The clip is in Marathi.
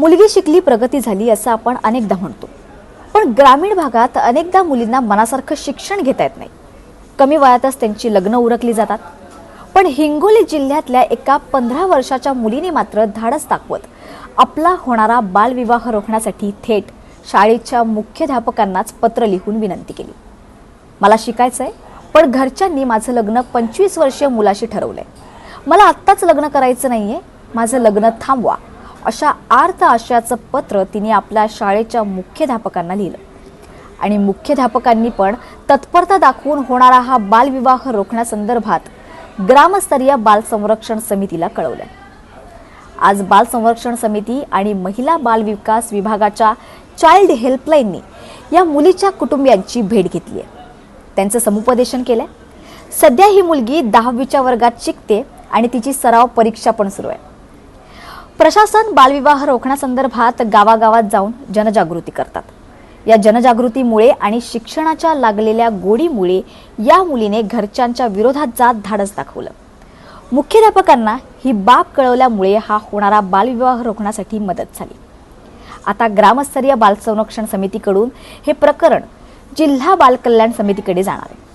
मुलगी शिकली प्रगती झाली असं आपण अनेकदा म्हणतो, पण ग्रामीण भागात अनेकदा मुलींना मनासारखं शिक्षण घेता येत नाही. कमी वयातच त्यांची लग्न उरकली जातात. पण हिंगोली जिल्ह्यातल्या एका 15 वर्षाच्या मुलीने मात्र धाडस दाखवत आपला होणारा बालविवाह रोखण्यासाठी थेट शाळेच्या मुख्याध्यापकांनाच पत्र लिहून विनंती केली. मला शिकायचंय, पण घरच्यांनी माझं लग्न 25 वर्षीय मुलाशी ठरवलंय. मला आत्ताच लग्न करायचं नाहीये, माझं लग्न थांबवा, अशा आर्त आशयाचं पत्र तिने आपल्या शाळेच्या मुख्याध्यापकांना लिहिलं. आणि मुख्याध्यापकांनी पण तत्परता दाखवून होणारा हा बालविवाह रोखण्यासंदर्भात ग्रामस्तरीय बाल संरक्षण समितीला कळवलंय. आज बाल संरक्षण समिती आणि महिला बाल विकास विभागाच्या चाइल्ड हेल्पलाईननी या मुलीच्या कुटुंबियांची भेट घेतली आहे. त्यांचं समुपदेशन केलंय. सध्या ही मुलगी 10वीच्या वर्गात शिकते आणि तिची सराव परीक्षा पण सुरू आहे. प्रशासन बालविवाह रोखण्यासंदर्भात गावागावात जाऊन जनजागृती करतात. या जनजागृतीमुळे आणि शिक्षणाच्या लागलेल्या गोडीमुळे या मुलीने घरच्यांच्या विरोधात जात धाडस दाखवलं. मुख्याध्यापकांना ही बाब कळवल्यामुळे हा होणारा बालविवाह रोखण्यासाठी मदत झाली. आता ग्रामस्तरीय बाल संरक्षण समितीकडून हे प्रकरण जिल्हा बाल कल्याण समितीकडे जाणार आहे.